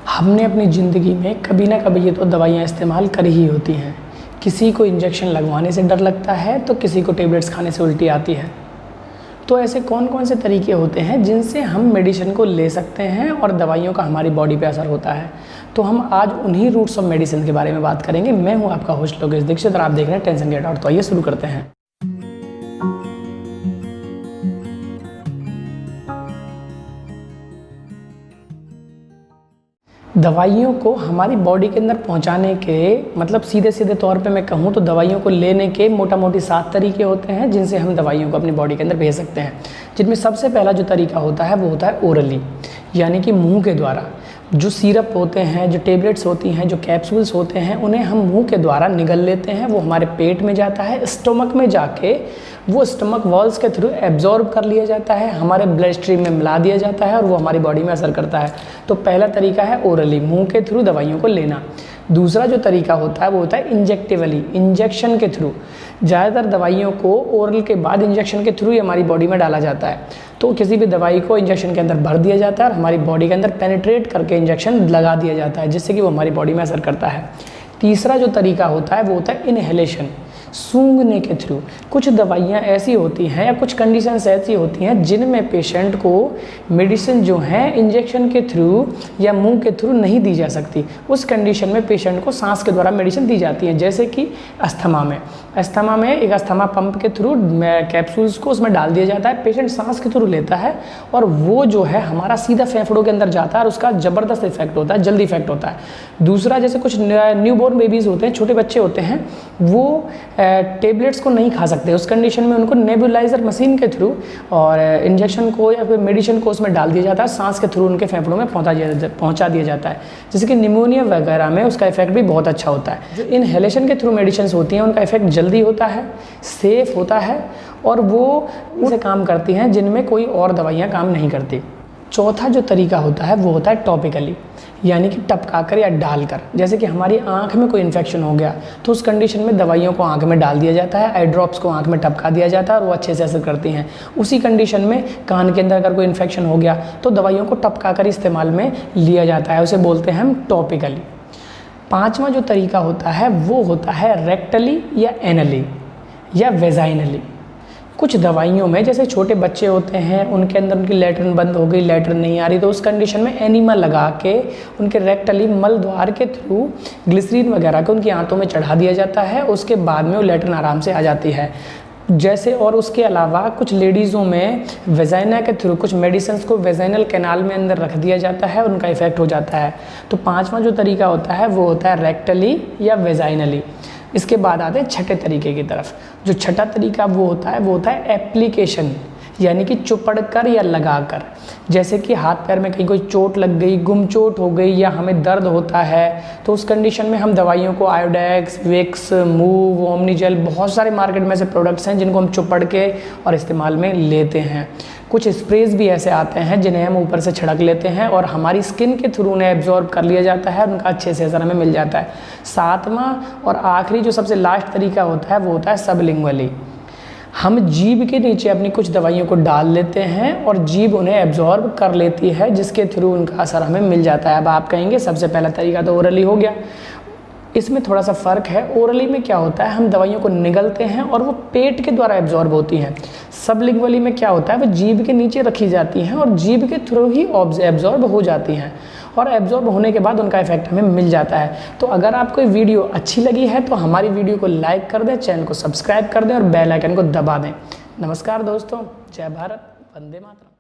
हमने अपनी ज़िंदगी में कभी ना कभी ये तो दवाइयाँ इस्तेमाल करी ही होती हैं। किसी को इंजेक्शन लगवाने से डर लगता है तो किसी को टेबलेट्स खाने से उल्टी आती है। तो ऐसे कौन कौन से तरीके होते हैं जिनसे हम मेडिसिन को ले सकते हैं और दवाइयों का हमारी बॉडी पे असर होता है। तो हम आज उन्हीं रूट्स ऑफ मेडिसिन के बारे में बात करेंगे। मैं हूँ आपका होस्ट लोकेश दीक्षित और आप देख रहे हैं टेंशन गेट आउट। तो आइए शुरू करते हैं। दवाइयों को हमारी बॉडी के अंदर पहुंचाने के मतलब सीधे तौर पे मैं कहूँ तो दवाइयों को लेने के मोटा मोटी 7 तरीके होते हैं जिनसे हम दवाइयों को अपनी बॉडी के अंदर भेज सकते हैं। जिनमें सबसे पहला जो तरीका होता है वो होता है ओरली, यानी कि मुंह के द्वारा। जो सिरप होते हैं, जो टेबलेट्स होती हैं, जो कैप्सूल्स होते हैं, उन्हें हम मुंह के द्वारा निगल लेते हैं। वो हमारे पेट में जाता है, स्टमक में जाके वो स्टमक वॉल्स के थ्रू एब्जॉर्ब कर लिया जाता है, हमारे ब्लड स्ट्रीम में मिला दिया जाता है और वो हमारी बॉडी में असर करता है। तो पहला तरीका है ओरली, मुंह के थ्रू दवाइयों को लेना। दूसरा जो तरीका होता है वो होता है इंजेक्टिवली, इंजेक्शन के थ्रू। ज़्यादातर दवाइयों को ओरल के बाद इंजेक्शन के थ्रू ही हमारी बॉडी में डाला जाता है। तो किसी भी दवाई को इंजेक्शन के अंदर भर दिया जाता है और हमारी बॉडी के अंदर पेनिट्रेट करके इंजेक्शन लगा दिया जाता है, जिससे कि वो हमारी बॉडी में असर करता है। तीसरा जो तरीका होता है वो होता है इनहेलेशन, सूंघने के थ्रू। कुछ दवाइयाँ ऐसी होती हैं या कुछ कंडीशंस ऐसी होती हैं जिनमें पेशेंट को मेडिसिन जो है इंजेक्शन के थ्रू या मुंह के थ्रू नहीं दी जा सकती। उस कंडीशन में पेशेंट को सांस के द्वारा मेडिसिन दी जाती है, जैसे कि अस्थमा में एक अस्थमा पंप के थ्रू कैप्सूल्स को उसमें डाल दिया जाता है, पेशेंट सांस के थ्रू लेता है और वो जो है हमारा सीधा फेफड़ों के अंदर जाता है और उसका ज़बरदस्त इफेक्ट होता है, जल्दी इफेक्ट होता है। दूसरा, जैसे कुछ न्यूबॉर्न बेबीज़ होते हैं, छोटे बच्चे होते हैं, वो टेबलेट्स को नहीं खा सकते। उस कंडीशन में उनको नेबुलाइजर मशीन के थ्रू और इंजेक्शन को या फिर मेडिसिन को उसमें डाल दिया जाता है, सांस के थ्रू उनके फेफड़ों में पहुंचा दिया जाता है, जैसे कि निमोनिया वगैरह में उसका इफेक्ट भी बहुत अच्छा होता है। जो इनहेलेशन के थ्रू मेडिसिन होती हैं उनका इफेक्ट जल्दी होता है, सेफ होता है और वो उनसे काम करती हैं जिनमें कोई और दवाइयाँ काम नहीं करती। चौथा जो तरीका होता है वो होता है टॉपिकली, यानी कि टपकाकर या डालकर। जैसे कि हमारी आंख में कोई इन्फेक्शन हो गया तो उस कंडीशन में दवाइयों को आंख में डाल दिया जाता है, आई ड्रॉप्स को आंख में टपका दिया जाता है और वो अच्छे से असर करती हैं। उसी कंडीशन में कान के अंदर अगर कोई इन्फेक्शन हो गया तो दवाइयों को टपकाकर इस्तेमाल में लिया जाता है, उसे बोलते हैं हम टॉपिकली। पाँचवा जो तरीका होता है वो होता है रेक्टली या एनली या वेजाइनली। कुछ दवाइयों में, जैसे छोटे बच्चे होते हैं उनके अंदर उनकी लैट्रिन बंद हो गई, लैट्रिन नहीं आ रही, तो उस कंडीशन में एनीमा लगा के उनके रेक्टली मल द्वार के थ्रू ग्लिसरीन वगैरह को उनकी आंतों में चढ़ा दिया जाता है। उसके बाद में वो लैट्रिन आराम से आ जाती है। जैसे और उसके अलावा कुछ लेडीज़ों में वेजाइना के थ्रू कुछ मेडिसिन को वेजाइनल कैनाल में अंदर रख दिया जाता है, उनका इफेक्ट हो जाता है। तो पाँचवा जो तरीका होता है वो होता है रेक्टली या वेजाइनली। इसके बाद आते हैं छठे तरीके की तरफ। जो छठा तरीका वो होता है एप्लीकेशन, यानी कि चुपड़ कर या लगाकर। जैसे कि हाथ पैर में कहीं कोई चोट लग गई, गुम चोट हो गई या हमें दर्द होता है तो उस कंडीशन में हम दवाइयों को आयोडेक्स, विक्स, मूव, ओमनीजेल, बहुत सारे मार्केट में से प्रोडक्ट्स हैं जिनको हम चुपड़ के और इस्तेमाल में लेते हैं। कुछ स्प्रेज भी ऐसे आते हैं जिन्हें हम ऊपर से छिड़क लेते हैं और हमारी स्किन के थ्रू उन्हें एब्जॉर्ब कर लिया जाता है, उनका अच्छे से असर हमें मिल जाता है। सातवां और आखिरी जो सबसे लास्ट तरीका होता है वो होता है सबलिंगुअली। हम जीभ के नीचे अपनी कुछ दवाइयों को डाल लेते हैं और जीभ उन्हें एब्जॉर्ब कर लेती है, जिसके थ्रू उनका असर हमें मिल जाता है। अब आप कहेंगे सबसे पहला तरीका तो ओरली हो गया। इसमें थोड़ा सा फ़र्क है। ओरली में क्या होता है, हम दवाइयों को निगलते हैं और वो पेट के द्वारा एब्जॉर्ब होती हैं। सबलिंगुअली में क्या होता है, वो जीभ के नीचे रखी जाती हैं और जीभ के थ्रू ही एब्जॉर्ब हो जाती हैं और एब्जॉर्ब होने के बाद उनका इफेक्ट हमें मिल जाता है। तो अगर आपको ये वीडियो अच्छी लगी है तो हमारी वीडियो को लाइक कर दें, चैनल को सब्सक्राइब कर दें और बेल आइकन को दबा दें। नमस्कार दोस्तों, जय भारत, वंदे मातरम।